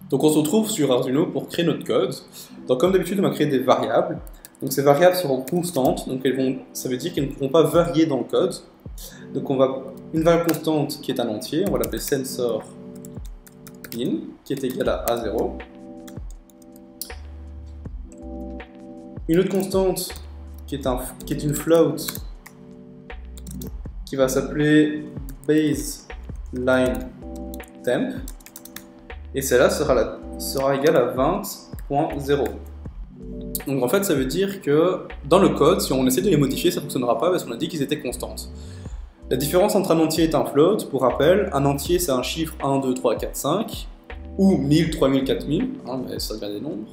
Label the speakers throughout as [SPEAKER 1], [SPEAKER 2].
[SPEAKER 1] Donc on se retrouve sur Arduino pour créer notre code. Donc comme d'habitude, on va créer des variables. Donc ces variables seront constantes, donc ça veut dire qu'elles ne pourront pas varier dans le code. Donc on va une variable constante qui est un entier, on va l'appeler sensor in, qui est égal à A0. Une autre constante qui est une float, qui va s'appeler baseline temp, et celle-là sera égale à 20.0. Donc en fait ça veut dire que dans le code, si on essaie de les modifier, ça ne fonctionnera pas parce qu'on a dit qu'ils étaient constantes. La différence entre un entier et un float, pour rappel, un entier c'est un chiffre 1, 2, 3, 4, 5, ou 1000, 3000, 4000, hein, mais ça devient des nombres,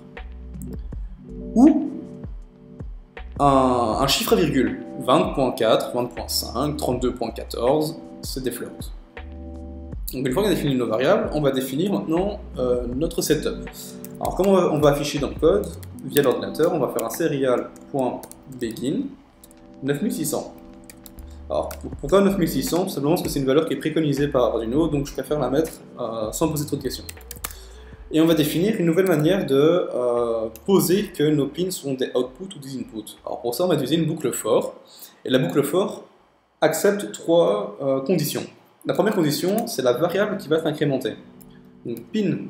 [SPEAKER 1] ou un chiffre à virgule, 20.4, 20.5, 32.14, c'est des floats. Donc une fois qu'on a défini nos variables, on va définir maintenant notre setup. Alors comment on va afficher dans le code, via l'ordinateur, on va faire un serial.begin 9600. Alors pourquoi 9600? Tout simplement parce que c'est une valeur qui est préconisée par Arduino, donc je préfère la mettre sans poser trop de questions. Et on va définir une nouvelle manière de poser que nos pins sont des outputs ou des inputs. Alors pour ça, on va utiliser une boucle for, et la boucle for accepte trois conditions. La première condition, c'est la variable qui va être incrémentée. Donc pin,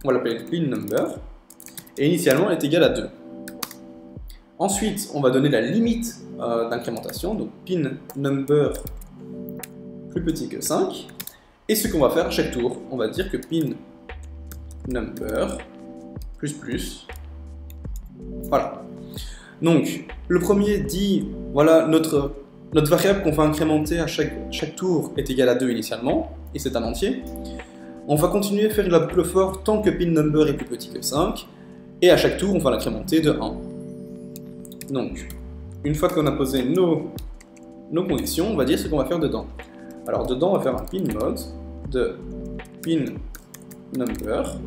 [SPEAKER 1] on va l'appeler pin number, et initialement elle est égale à 2. Ensuite, on va donner la limite d'incrémentation, donc pin number plus petit que 5, et ce qu'on va faire à chaque tour, on va dire que pin number plus, voilà. Donc, le premier dit, voilà, notre variable qu'on va incrémenter à chaque tour est égale à 2 initialement, et c'est un entier. On va continuer à faire la boucle for tant que pin number est plus petit que 5, et à chaque tour, on va l'incrémenter de 1. Donc, une fois qu'on a posé nos conditions, on va dire ce qu'on va faire dedans. Alors, dedans, on va faire un pin mode de pin number,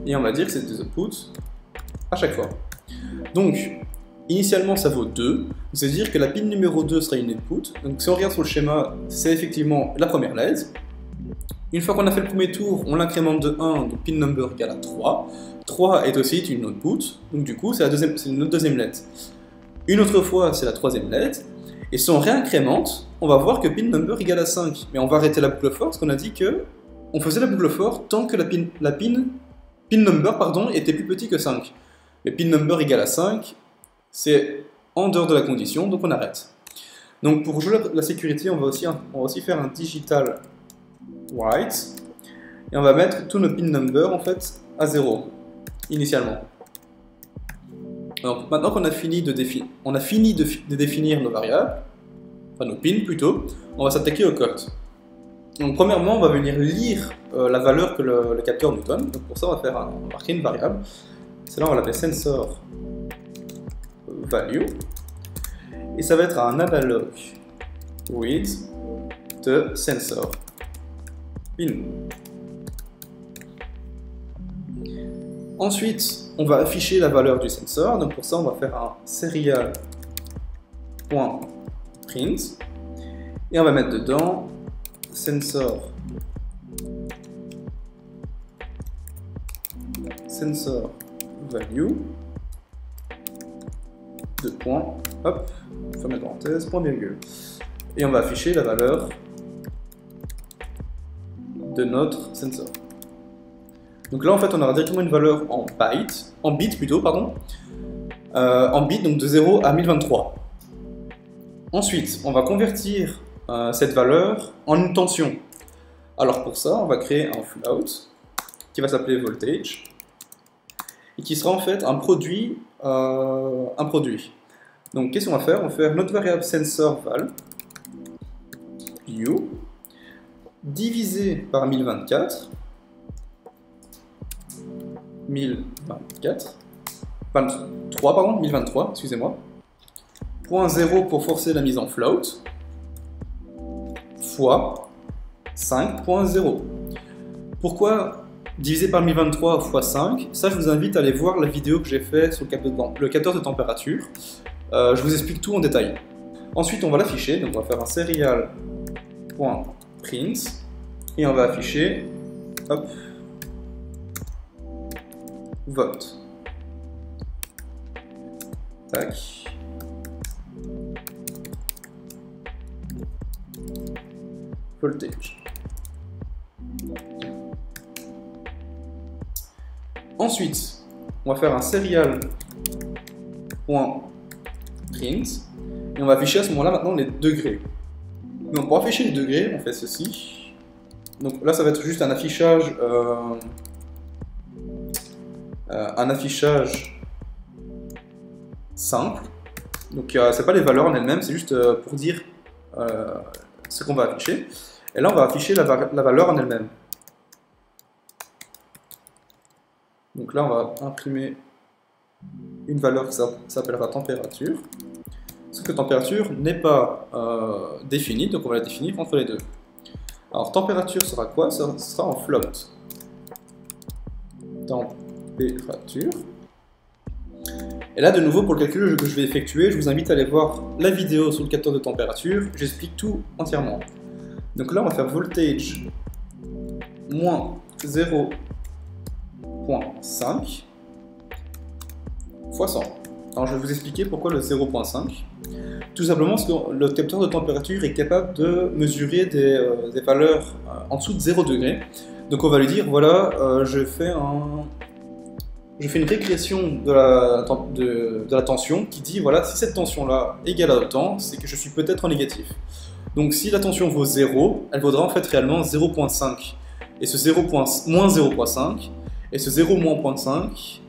[SPEAKER 1] et on va dire que c'est des outputs à chaque fois. Donc, initialement, ça vaut 2, c'est-à-dire que la pin numéro 2 sera une input. Donc, si on regarde sur le schéma, c'est effectivement la première LED. Une fois qu'on a fait le premier tour, on l'incrémente de 1, donc pin number égale à 3. 3 est aussi une output, donc du coup, c'est notre deuxième LED. Une autre fois, c'est la troisième LED. Et si on réincrémente, on va voir que pin number égale à 5. Mais on va arrêter la boucle for parce qu'on a dit que on faisait la boucle for tant que pin number était plus petit que 5. Mais pin number égale à 5, c'est en dehors de la condition, donc on arrête. Donc pour jouer la sécurité, on va aussi faire un digital write, et on va mettre tous nos pin number en fait à 0 initialement. Donc maintenant qu'on a fini de définir nos variables, enfin nos pins plutôt, on va s'attaquer au code. Donc premièrement, on va venir lire la valeur que le capteur nous donne. Donc pour ça, on va marquer une variable. Celle-là, on va l'appeler sensor value, et ça va être un analog read de sensor in. Ensuite, on va afficher la valeur du sensor. Donc pour ça, on va faire un serial.print, et on va mettre dedans sensor value, deux points, hop, ferme la parenthèse, point virgule. Et on va afficher la valeur de notre sensor. Donc là en fait on aura directement une valeur en bits plutôt, pardon, en bits, donc de 0 à 1023. Ensuite, on va convertir cette valeur en une tension. Alors pour ça, on va créer un float qui va s'appeler voltage, et qui sera en fait un produit. Donc qu'est-ce qu'on va faire? On va faire notre variable sensorVal u divisé par 1024, 1023, excusez-moi, point 0 pour forcer la mise en float, fois 5.0. Pourquoi divisé par 1023 fois 5? Ça, je vous invite à aller voir la vidéo que j'ai faite sur le capteur de température. Je vous explique tout en détail. Ensuite, on va l'afficher, donc on va faire un serial.print, et on va afficher, hop, vote. Tac. Voltage. Ensuite, on va faire un serial.print et on va afficher à ce moment-là maintenant les degrés. Donc pour afficher les degrés, on fait ceci. Donc là, ça va être juste un affichage simple. Donc c'est pas les valeurs en elles-mêmes, c'est juste pour dire ce qu'on va afficher. Et là, on va afficher la valeur en elle-même. Donc là, on va imprimer une valeur qui s'appellera température. Sauf que température n'est pas définie, donc on va la définir entre les deux. Alors température sera quoi? Ça sera en float. Température. Et là, de nouveau, pour le calcul que je vais effectuer, je vous invite à aller voir la vidéo sur le capteur de température. J'explique tout entièrement. Donc là, on va faire voltage moins 0.5 fois 100. Alors, je vais vous expliquer pourquoi le 0.5. Tout simplement parce que le capteur de température est capable de mesurer des valeurs en dessous de 0 degré. Donc on va lui dire, voilà, je fais une régression de la tension qui dit, voilà, si cette tension-là égale à autant, c'est que je suis peut-être en négatif. Donc si la tension vaut 0, elle vaudra en fait réellement 0.5. Et ce 0, moins 0.5, et ce 0 moins 0.5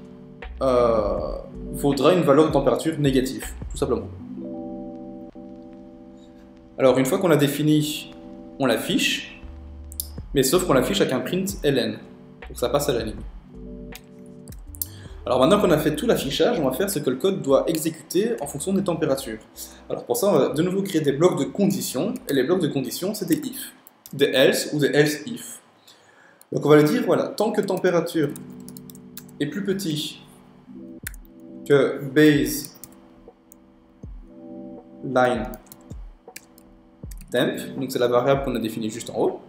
[SPEAKER 1] vaudra une valeur de température négative, tout simplement. Alors une fois qu'on l'a défini, on l'affiche, mais sauf qu'on l'affiche avec un print ln, donc ça passe à la ligne. Alors maintenant qu'on a fait tout l'affichage, on va faire ce que le code doit exécuter en fonction des températures. Alors pour ça, on va de nouveau créer des blocs de conditions, et les blocs de conditions, c'est des if, des else ou des else if. Donc on va lui dire, voilà, tant que température est plus petit que base line temp, donc c'est la variable qu'on a définie juste en haut,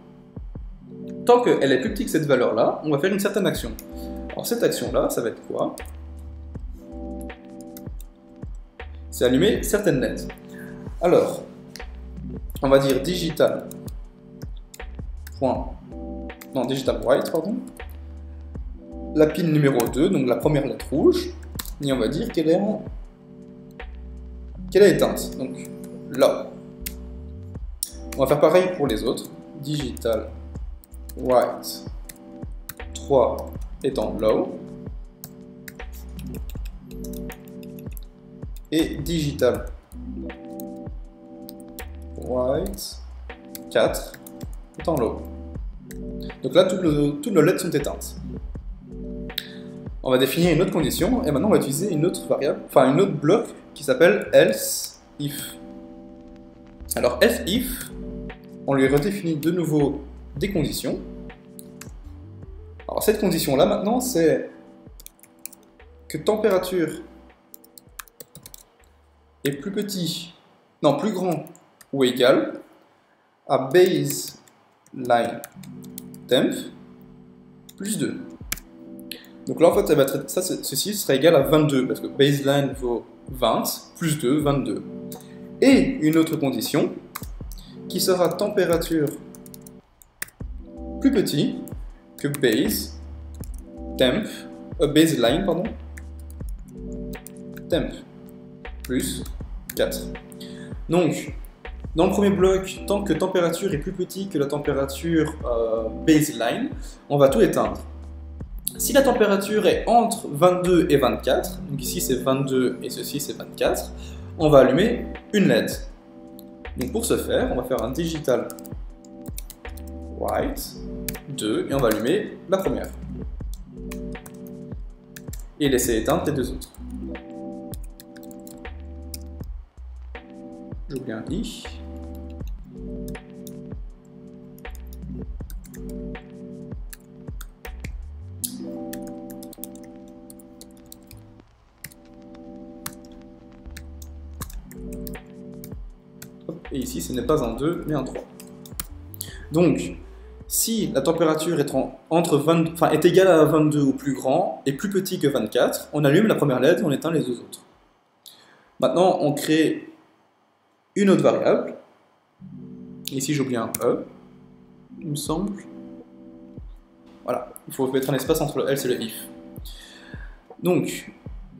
[SPEAKER 1] tant qu'elle est plus petite que cette valeur-là, on va faire une certaine action. Alors cette action-là, ça va être quoi? C'est allumer certaines LED. Alors, on va dire digital white, pardon. La pin numéro 2, donc la première lettre rouge, et on va dire qu'elle est éteinte, donc là. On va faire pareil pour les autres. Digital white 3 étant low. Et digital white 4 étant low. Donc là, toutes nos LED sont éteintes. On va définir une autre condition, et maintenant on va utiliser une autre variable, enfin une autre bloc qui s'appelle else if. Alors else if, on lui redéfinit de nouveau des conditions. Alors cette condition-là maintenant, c'est que température est plus petit, non plus grand ou égal à base line temp plus 2. Donc là en fait ceci serait égal à 22 parce que baseline vaut 20 plus 2, 22. Et une autre condition qui sera température plus petit que baseline temp plus 4. Donc dans le premier bloc, tant que température est plus petit que la température baseline, on va tout éteindre. Si la température est entre 22 et 24, donc ici c'est 22 et ceci c'est 24, on va allumer une LED. Donc pour ce faire, on va faire un digital white 2 et on va allumer la première. Et laisser éteindre les deux autres. J'oublie un i. Et ici, ce n'est pas un 2, mais un 3. Donc, Si la température est égale à 22 ou plus grand et plus petit que 24, on allume la première LED et on éteint les deux autres. Maintenant, on crée une autre variable. Ici, j'oublie un E, il me semble. Voilà, il faut mettre un espace entre le else et le if. Donc,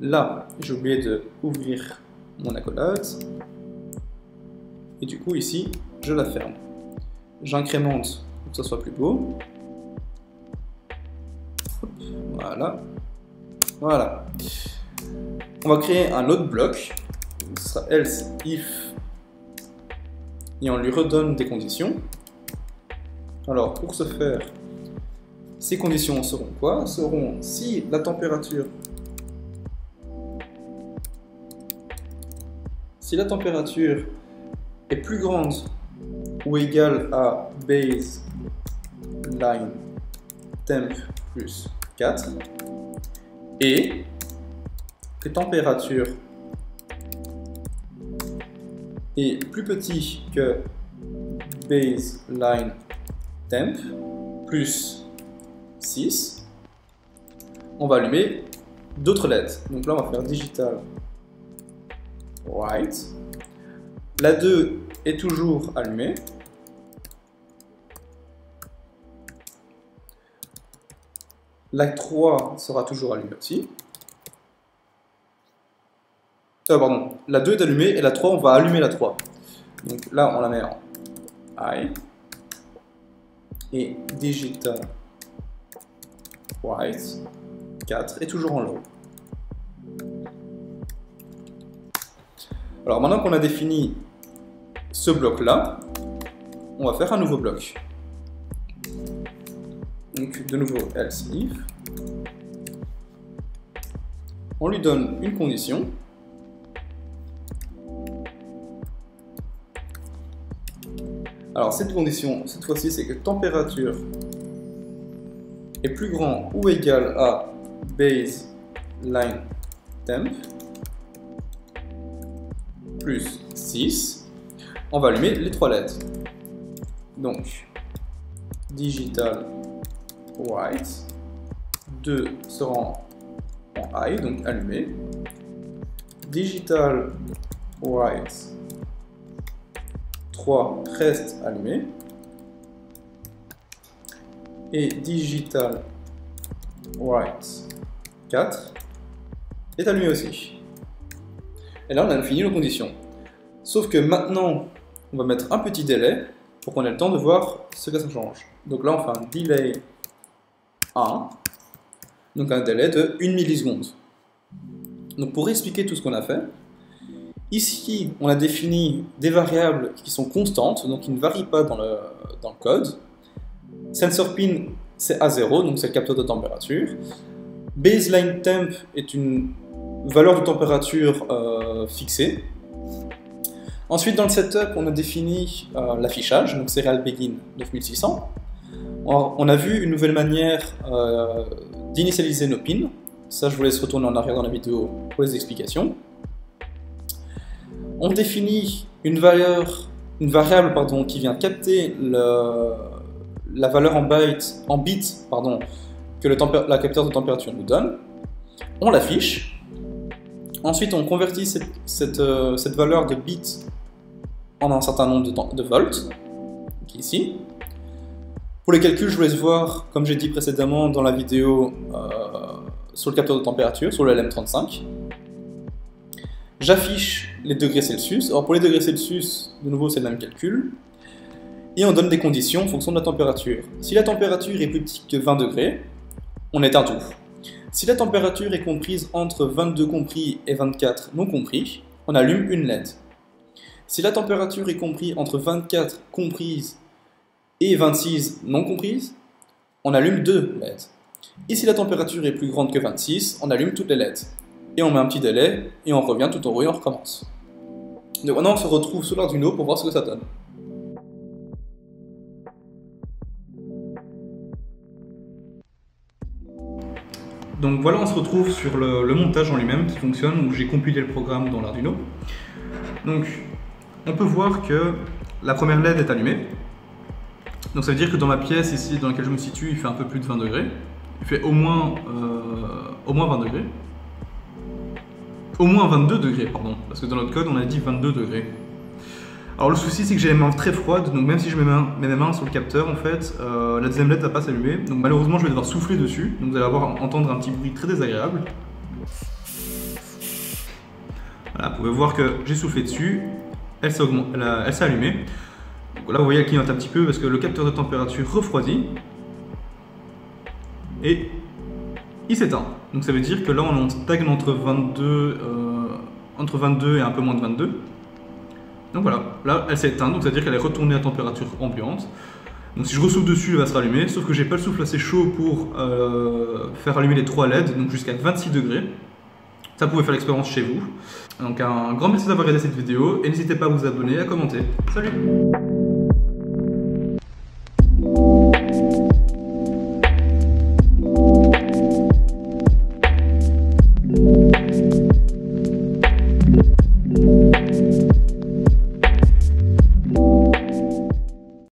[SPEAKER 1] là, j'ai oublié de ouvrir mon accolade. Et du coup, ici, je la ferme. J'incrémente pour que ça soit plus beau. Hop, voilà. Voilà. On va créer un autre bloc. Ce sera else if. Et on lui redonne des conditions. Alors, pour ce faire, ces conditions seront quoi? Seront si la température est plus grande ou égale à baseline temp plus 4 et que température est plus petit que baseline temp plus 6, on va allumer d'autres LED. Donc là, on va faire digital white. La 2 est toujours allumée. La 3 sera toujours allumée aussi. Pardon, la 2 est allumée et la 3, on va allumer la 3. Donc là, on la met en high. Et digital white 4 est toujours en low. Alors maintenant qu'on a défini ce bloc-là, on va faire un nouveau bloc. Donc de nouveau else if. On lui donne une condition. Alors cette condition, cette fois-ci, c'est que température est plus grand ou égal à baseline temp plus 6. On va allumer les 3 LED. Donc digital white 2 sera en high, donc allumé. Digital white 3 reste allumé. Et digital white 4 est allumé aussi. Et là, on a fini nos conditions. Sauf que maintenant, on va mettre un petit délai pour qu'on ait le temps de voir ce que ça change. Donc là, on fait un delay 1, donc un délai de 1 milliseconde. Donc pour expliquer tout ce qu'on a fait, ici, on a défini des variables qui sont constantes, donc qui ne varient pas dans le code. Sensor pin, c'est A0, donc c'est le capteur de température. Baseline temp est une valeur de température fixée. Ensuite, dans le setup, on a défini l'affichage, donc Serial Begin 9600. On a vu une nouvelle manière d'initialiser nos pins. Ça, je vous laisse retourner en arrière dans la vidéo pour les explications. On définit une variable qui vient capter la valeur en bits que la capteur de température nous donne. On l'affiche. Ensuite, on convertit cette valeur de bits en un certain nombre de volts, qui est ici. Pour les calculs, je vous laisse voir, comme j'ai dit précédemment dans la vidéo sur le capteur de température, sur le LM35. J'affiche les degrés Celsius. Alors pour les degrés Celsius, de nouveau, c'est le même calcul. Et on donne des conditions en fonction de la température. Si la température est plus petite que 20 degrés, on éteint tout. Si la température est comprise entre 22 compris et 24 non compris, on allume une LED. Si la température est comprise entre 24 comprises et 26 non comprises, on allume 2 LED. Et si la température est plus grande que 26, on allume toutes les LED. Et on met un petit délai, et on revient tout en haut et on recommence. Donc maintenant on se retrouve sur l'Arduino pour voir ce que ça donne. Donc voilà, on se retrouve sur le montage en lui-même qui fonctionne, où j'ai compilé le programme dans l'Arduino. Donc on peut voir que la première LED est allumée. Donc ça veut dire que dans ma pièce ici dans laquelle je me situe, il fait un peu plus de 20 degrés. Il fait au moins 20 degrés. Au moins 22 degrés, pardon. Parce que dans notre code, on a dit 22 degrés. Alors le souci, c'est que j'ai les mains très froides. Donc même si je mets mes mains sur le capteur, en fait, la deuxième LED ne va pas s'allumer. Donc malheureusement, je vais devoir souffler dessus. Donc vous allez entendre un petit bruit très désagréable. Voilà, vous pouvez voir que j'ai soufflé dessus. Elle s'est allumée. Donc là, vous voyez, elle clignote un petit peu parce que le capteur de température refroidit. Et il s'éteint. Donc ça veut dire que là, on stagne entre 22 et un peu moins de 22. Donc voilà, là, elle s'est éteinte. Donc ça veut dire qu'elle est retournée à température ambiante. Donc si je ressouffle dessus, elle va se rallumer. Sauf que j'ai pas le souffle assez chaud pour faire allumer les 3 LED, donc jusqu'à 26 degrés. Ça, vous pouvez faire l'expérience chez vous. Donc un grand merci d'avoir regardé cette vidéo et n'hésitez pas à vous abonner et à commenter. Salut!